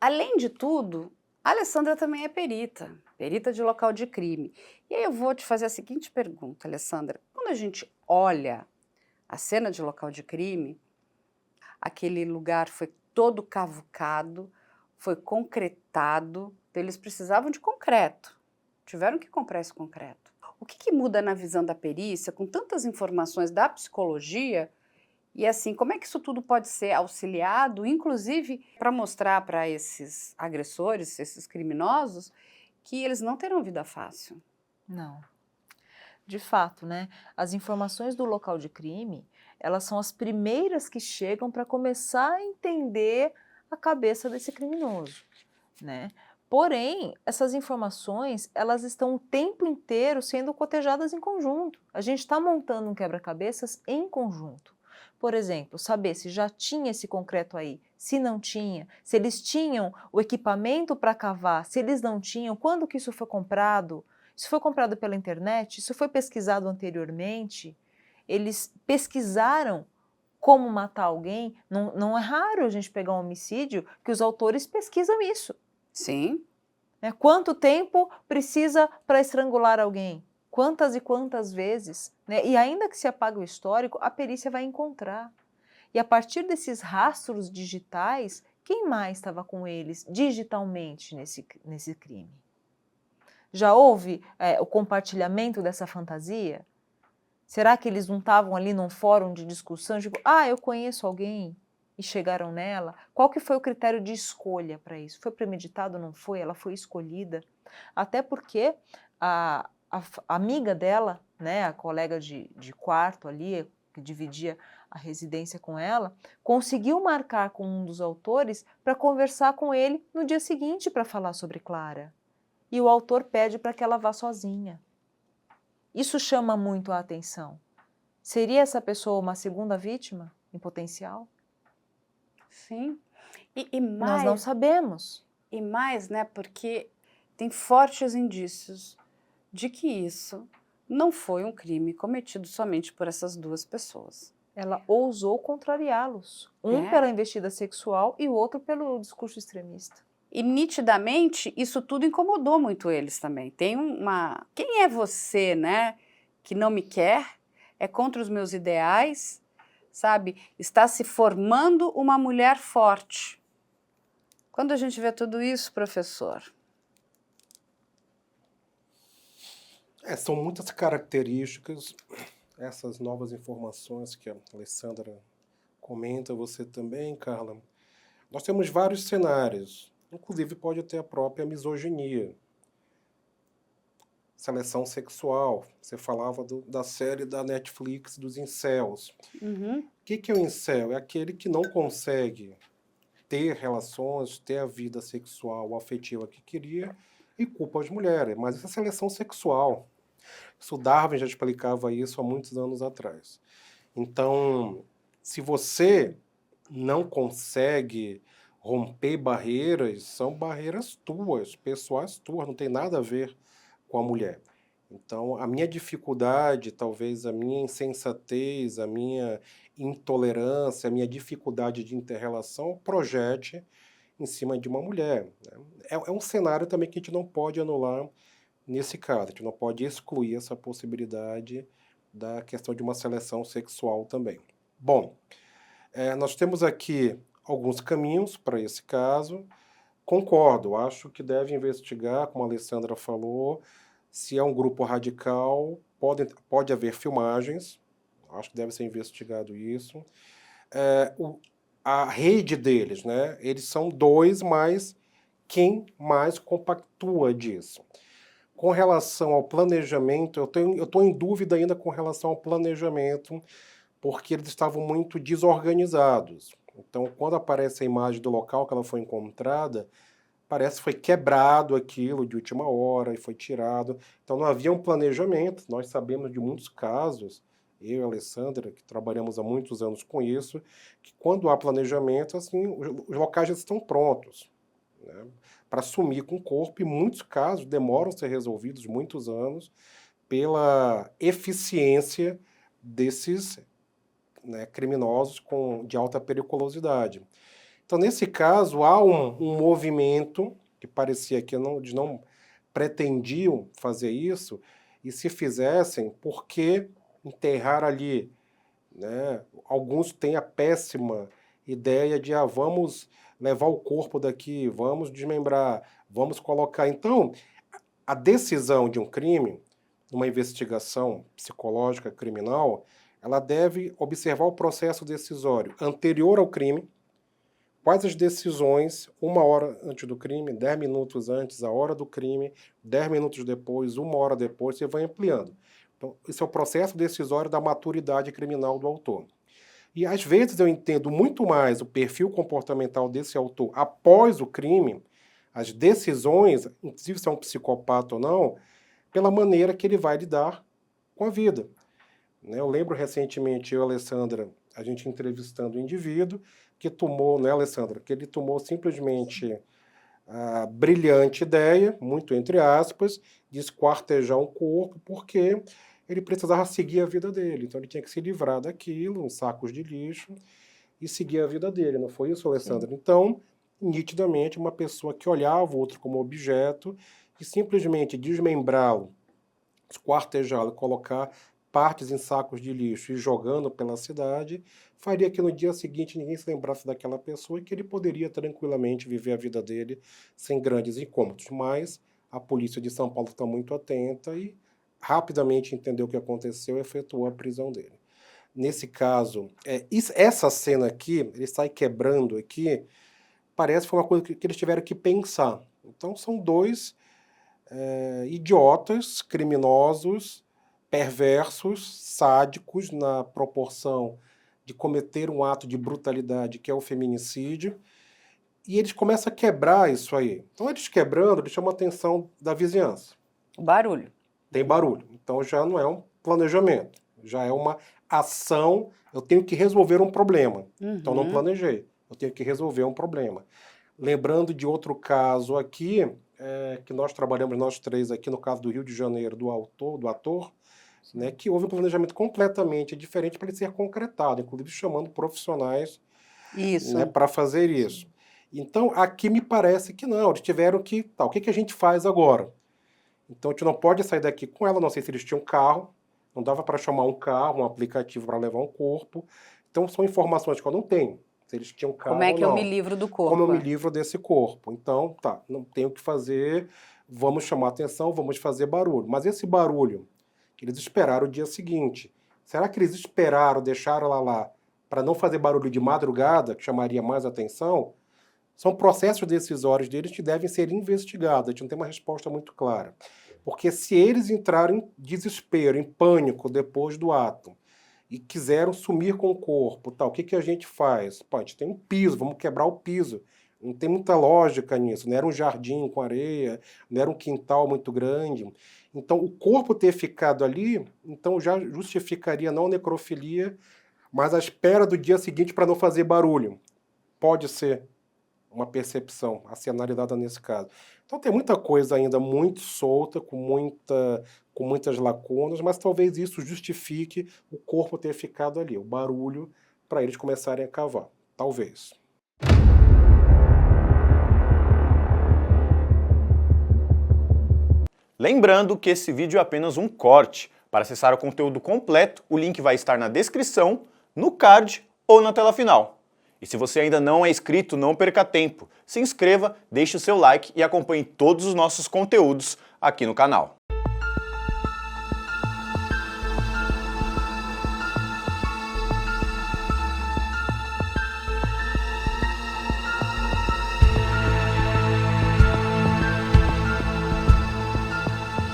Além de tudo, a Alessandra também é perita, perita de local de crime. E aí eu vou te fazer a seguinte pergunta, Alessandra. Quando a gente olha a cena de local de crime, aquele lugar foi todo cavucado, foi concretado, então eles precisavam de concreto, tiveram que comprar esse concreto. O que muda na visão da perícia, com tantas informações da psicologia, e assim, como é que isso tudo pode ser auxiliado, inclusive para mostrar para esses agressores, esses criminosos, que eles não terão vida fácil? Não. De fato, né, as informações do local de crime, elas são as primeiras que chegam para começar a entender a cabeça desse criminoso, né. Porém, essas informações, elas estão o tempo inteiro sendo cotejadas em conjunto. A gente está montando um quebra-cabeças em conjunto. Por exemplo, saber se já tinha esse concreto aí, se não tinha, se eles tinham o equipamento para cavar, se eles não tinham, quando que isso foi comprado, isso foi comprado pela internet, isso foi pesquisado anteriormente, eles pesquisaram como matar alguém. Não é raro a gente pegar um homicídio que os autores pesquisam isso. Sim, Né? Quanto tempo precisa para estrangular alguém? Quantas e quantas vezes? Né? E ainda que se apague o histórico, a perícia vai encontrar. E a partir desses rastros digitais, quem mais estava com eles digitalmente nesse crime? Já houve o compartilhamento dessa fantasia? Será que eles não estavam ali num fórum de discussão, tipo, eu conheço alguém e chegaram nela? Qual que foi o critério de escolha para isso? Foi premeditado ou não foi? Ela foi escolhida? Até porque a amiga dela, né, a colega de quarto ali, que dividia a residência com ela, conseguiu marcar com um dos autores para conversar com ele no dia seguinte para falar sobre Clara. E o autor pede para que ela vá sozinha. Isso chama muito a atenção. Seria essa pessoa uma segunda vítima em potencial? sim. E Nós não mais, sabemos. e mais, né, porque tem fortes indícios de que isso não foi um crime cometido somente por essas duas pessoas. Ela ousou contrariá-los, um É. pela investida sexual e o outro pelo discurso extremista. E nitidamente isso tudo incomodou muito eles também. Tem uma quem é você, né, que não me quer, é contra os meus ideais, sabe, está se formando uma mulher forte. Quando a gente vê tudo isso, professor? São muitas características, essas novas informações que a Alessandra comenta, você também, Carla. Nós temos vários cenários, inclusive pode ter a própria misoginia, seleção sexual. Você falava da série da Netflix dos incels. Uhum. O que é o incel? É aquele que não consegue ter relações, ter a vida sexual ou afetiva que queria e culpa as mulheres. Mas isso é seleção sexual. Isso Darwin já explicava isso há muitos anos atrás. Então, se você não consegue romper barreiras, são barreiras tuas, pessoais tuas, não tem nada a ver com a mulher. Então, a minha dificuldade, talvez a minha insensatez, a minha intolerância, a minha dificuldade de interrelação projete em cima de uma mulher, né? É um cenário também que a gente não pode anular nesse caso, a gente não pode excluir essa possibilidade da questão de uma seleção sexual também. Bom, nós temos aqui alguns caminhos para esse caso. Concordo, acho que deve investigar, como a Alessandra falou, se é um grupo radical, pode haver filmagens, acho que deve ser investigado isso. A rede deles, né? Eles são dois, mas quem mais compactua disso? Com relação ao planejamento, eu estou em dúvida ainda com relação ao planejamento, porque eles estavam muito desorganizados. Então, quando aparece a imagem do local que ela foi encontrada, parece que foi quebrado aquilo de última hora e foi tirado. Então, não havia um planejamento. Nós sabemos de muitos casos, eu e a Alessandra, que trabalhamos há muitos anos com isso, que quando há planejamento, assim, os locais já estão prontos, né, para sumir com o corpo, e muitos casos demoram a ser resolvidos muitos anos pela eficiência desses, né, criminosos de alta periculosidade. Então, nesse caso, há um movimento que parecia que eles não pretendiam fazer isso, e se fizessem, por que enterrar ali? Né? Alguns têm a péssima ideia de vamos levar o corpo daqui, vamos desmembrar, vamos colocar. Então, a decisão de um crime, uma investigação psicológica criminal, ela deve observar o processo decisório anterior ao crime, quais as decisões, 1 hora antes do crime, 10 minutos antes, a hora do crime, 10 minutos depois, 1 hora depois, você vai ampliando. Então, esse é o processo decisório da maturidade criminal do autor. E às vezes eu entendo muito mais o perfil comportamental desse autor após o crime, as decisões, inclusive se é um psicopata ou não, pela maneira que ele vai lidar com a vida. Eu lembro recentemente, eu e a Alessandra, a gente entrevistando um indivíduo que tomou, né, Alessandra, que ele tomou simplesmente a brilhante ideia, muito entre aspas, de esquartejar um corpo, porque ele precisava seguir a vida dele. Então ele tinha que se livrar daquilo, uns sacos de lixo, e seguir a vida dele. Não foi isso, Alessandra? Sim. Então, nitidamente, uma pessoa que olhava o outro como objeto e simplesmente desmembrá-lo, esquartejá-lo, colocar partes em sacos de lixo e jogando pela cidade, faria que no dia seguinte ninguém se lembrasse daquela pessoa e que ele poderia tranquilamente viver a vida dele sem grandes incômodos. Mas a polícia de São Paulo está muito atenta e rapidamente entendeu o que aconteceu e efetuou a prisão dele. Nesse caso, essa cena aqui, ele sai quebrando aqui, parece que foi uma coisa que eles tiveram que pensar. Então são dois idiotas, criminosos, perversos, sádicos na proporção de cometer um ato de brutalidade que é o feminicídio, e eles começam a quebrar isso aí. Então eles quebrando, eles chamam a atenção da vizinhança. O barulho. Tem barulho. Então já não é um planejamento, já é uma ação, eu tenho que resolver um problema. Então não planejei, eu tenho que resolver um problema. Lembrando de outro caso aqui, que nós trabalhamos, nós três aqui, no caso do Rio de Janeiro, do ator, né, que houve um planejamento completamente diferente para ele ser concretado, inclusive chamando profissionais, né, para fazer isso. Então, aqui me parece que não, eles tiveram que... o que a gente faz agora? Então, a gente não pode sair daqui com ela, não sei se eles tinham carro, não dava para chamar um carro, um aplicativo para levar um corpo. Então, são informações que eu não tenho, se eles tinham carro ou não. Como é que eu me livro do corpo? Como eu me livro desse corpo? Então, não tenho o que fazer, vamos chamar atenção, vamos fazer barulho. Mas esse barulho, eles esperaram o dia seguinte. Será que eles esperaram, deixaram ela lá, para não fazer barulho de madrugada, que chamaria mais atenção? São processos decisórios deles que devem ser investigados. A gente não tem uma resposta muito clara. Porque se eles entraram em desespero, em pânico depois do ato, e quiseram sumir com o corpo, o que a gente faz? A gente tem um piso, vamos quebrar o piso. Não tem muita lógica nisso. Não era um jardim com areia, não era um quintal muito grande. Então, o corpo ter ficado ali, então já justificaria não a necrofilia, mas a espera do dia seguinte para não fazer barulho. Pode ser uma percepção a ser analisada nesse caso. Então tem muita coisa ainda muito solta, com muitas lacunas, mas talvez isso justifique o corpo ter ficado ali, o barulho, para eles começarem a cavar. Talvez. Lembrando que esse vídeo é apenas um corte. Para acessar o conteúdo completo, o link vai estar na descrição, no card ou na tela final. E se você ainda não é inscrito, não perca tempo. Se inscreva, deixe o seu like e acompanhe todos os nossos conteúdos aqui no canal.